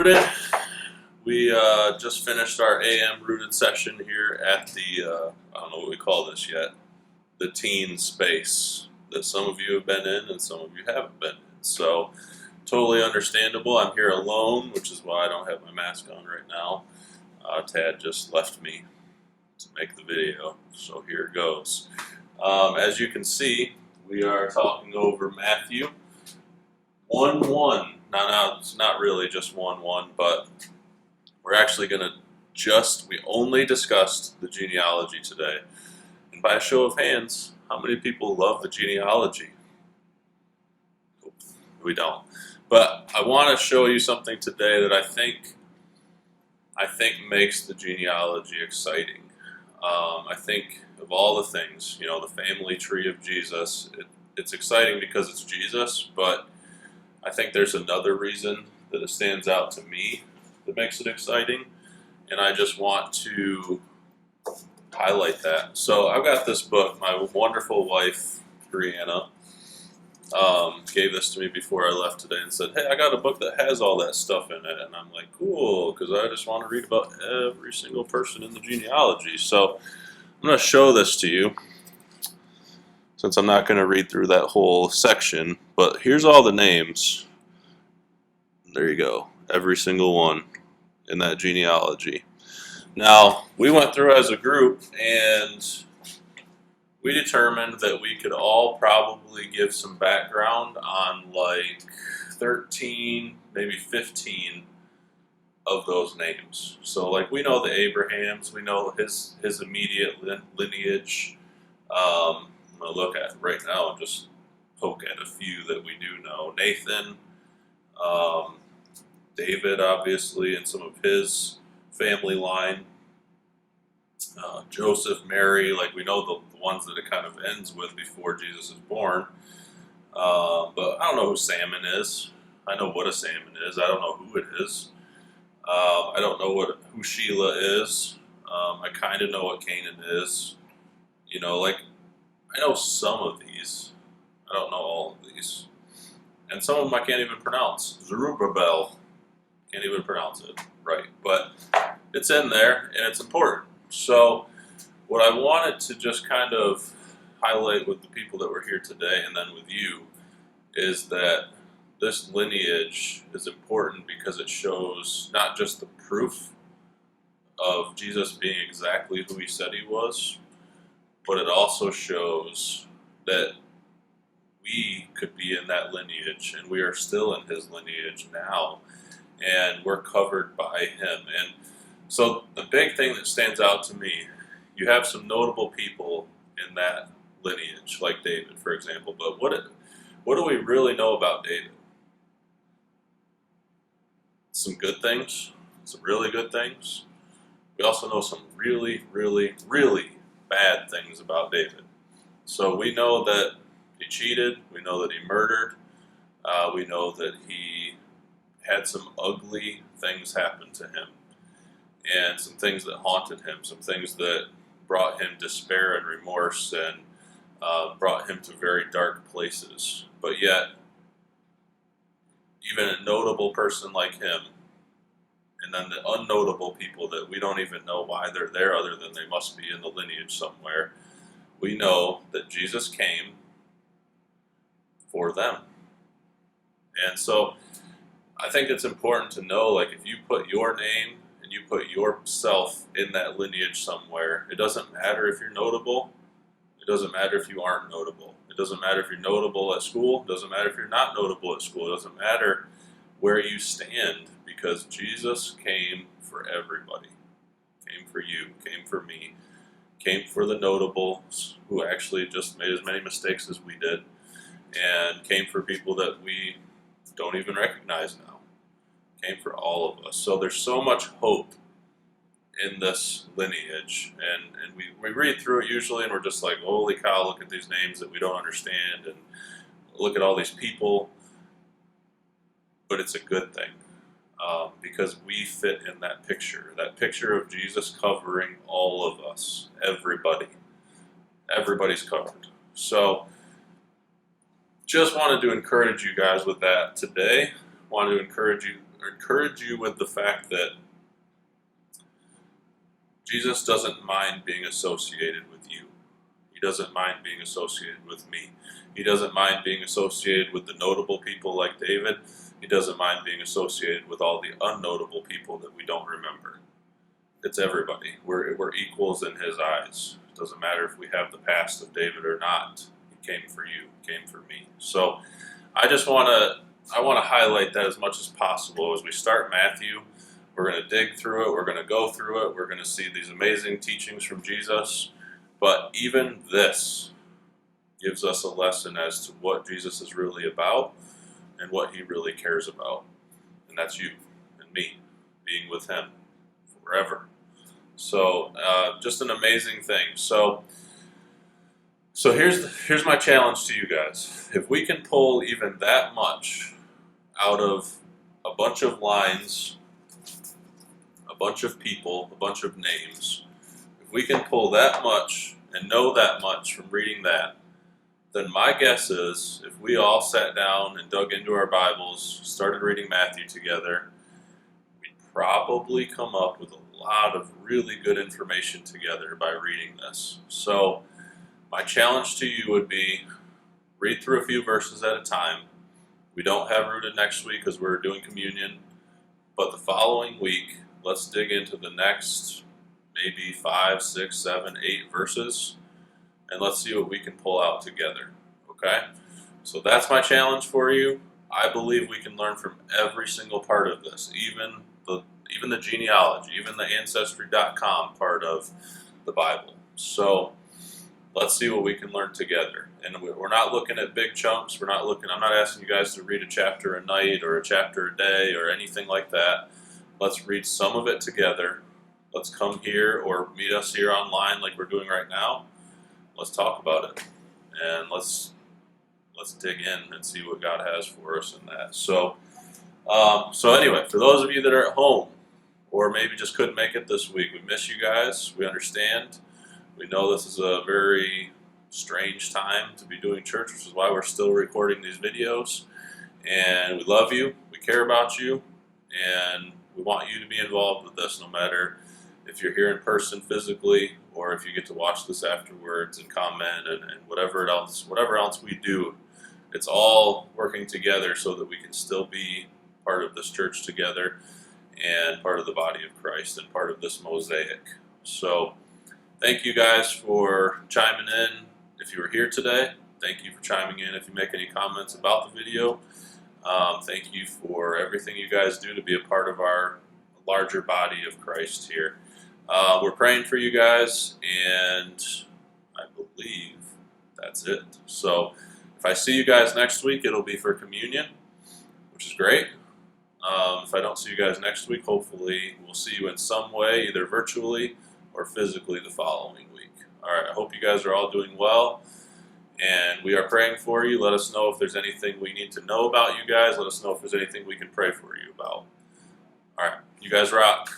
Rooted. We just finished our AM Rooted session here at the, I don't know what we call this yet, the teen space that some of you have been in and some of you haven't been in. So, totally understandable. I'm here alone, which is why I don't have my mask on right now. Tad just left me to make the video, so here it goes. As you can see, we are talking over Matthew 1:1. Now, it's not really just 1:1, but we're actually going to we only discussed the genealogy today. And by a show of hands, how many people love the genealogy? We don't. But I want to show you something today that I think makes the genealogy exciting. I think of all the things, the family tree of Jesus, it's exciting because it's Jesus, but I think there's another reason that it stands out to me that makes it exciting, and I just want to highlight that. So I've got this book. My wonderful wife, Brianna, gave this to me before I left today and said, hey, I got a book that has all that stuff in it. And I'm like, cool, because I just want to read about every single person in the genealogy. So I'm going to show this to you, since I'm not going to read through that whole section. But here's all the names. There you go. Every single one in that genealogy. Now, we went through as a group, and we determined that we could all probably give some background on like 13, maybe 15 of those names. So like we know the Abrahams, we know his immediate lineage. I'm going to look at right now and just poke at a few that we do know. Nathan, David, obviously, and some of his family line. Joseph, Mary, like we know the ones that it kind of ends with before Jesus is born. But I don't know who Salmon is. I know what a salmon is. I don't know who it is. I don't know who Sheila is. I kind of know what Canaan is. I know some of these. I don't know all of these. And some of them I can't even pronounce. Zerubbabel. Can't even pronounce it right. But it's in there, and it's important. So what I wanted to just kind of highlight with the people that were here today and then with you is that this lineage is important because it shows not just the proof of Jesus being exactly who he said he was, but it also shows that we could be in that lineage, and we are still in his lineage now, and we're covered by him. And so the big thing that stands out to me, you have some notable people in that lineage, like David, for example. But what do we really know about David? Some good things, some really good things. We also know some really, really, really bad things about David. So we know that he cheated. We know that he murdered. We know that he had some ugly things happen to him, and some things that haunted him, some things that brought him despair and remorse, and brought him to very dark places. But yet, even a notable person like him, and then the unnotable people that we don't even know why they're there other than they must be in the lineage somewhere, we know that Jesus came for them. And so I think it's important to know, like, if you put your name and you put yourself in that lineage somewhere, it doesn't matter if you're notable. It doesn't matter if you aren't notable. It doesn't matter if you're notable at school. It doesn't matter if you're not notable at school. It doesn't matter where you stand, because Jesus came for everybody. Came for you, came for me, came for the notables who actually just made as many mistakes as we did, and came for people that we don't even recognize now. Came for all of us. So there's so much hope in this lineage, and we read through it usually and we're just like, holy cow, look at these names that we don't understand, and look at all these people. But it's a good thing, because we fit in that picture of Jesus covering all of us, everybody's covered. So just wanted to encourage you guys with that today. Wanted to encourage you encourage you with the fact that Jesus doesn't mind being associated with you. He doesn't mind being associated with me. He doesn't mind being associated with the notable people like David. He doesn't mind being associated with all the unnotable people that we don't remember. It's everybody. We're equals in his eyes. It doesn't matter if we have the past of David or not. He came for you. He came for me. So I want to highlight that as much as possible. As we start Matthew, we're going to dig through it. We're going to go through it. We're going to see these amazing teachings from Jesus. But even this gives us a lesson as to what Jesus is really about and what he really cares about. And that's you and me being with him forever. So just an amazing thing. So here's my challenge to you guys. If we can pull even that much out of a bunch of lines, a bunch of people, a bunch of names, if we can pull that much and know that much from reading that, then my guess is if we all sat down and dug into our Bibles, started reading Matthew together, we'd probably come up with a lot of really good information together by reading this. So my challenge to you would be read through a few verses at a time. We don't have Rooted next week because we're doing communion, but the following week, let's dig into the next maybe 5, 6, 7, 8 verses, and let's see what we can pull out together, okay? So that's my challenge for you. I believe we can learn from every single part of this, even the genealogy, even the Ancestry.com part of the Bible. So let's see what we can learn together. And we're not looking at big chunks. I'm not asking you guys to read a chapter a night or a chapter a day or anything like that. Let's read some of it together. Let's come here or meet us here online like we're doing right now. Let's talk about it. And let's dig in and see what God has for us in that. So anyway, for those of you that are at home or maybe just couldn't make it this week, we miss you guys. We understand. We know this is a very strange time to be doing church, which is why we're still recording these videos. And we love you. We care about you. And we want you to be involved with this no matter if you're here in person physically or if you get to watch this afterwards and comment and whatever else we do. It's all working together so that we can still be part of this church together and part of the body of Christ and part of this mosaic. So thank you guys for chiming in. If you were here today, thank you for chiming in. If you make any comments about the video, thank you for everything you guys do to be a part of our larger body of Christ here. We're praying for you guys, and I believe that's it. So if I see you guys next week, it'll be for communion, which is great. If I don't see you guys next week, hopefully we'll see you in some way, either virtually or physically the following week. All right, I hope you guys are all doing well, and we are praying for you. Let us know if there's anything we need to know about you guys. Let us know if there's anything we can pray for you about. All right, you guys rock.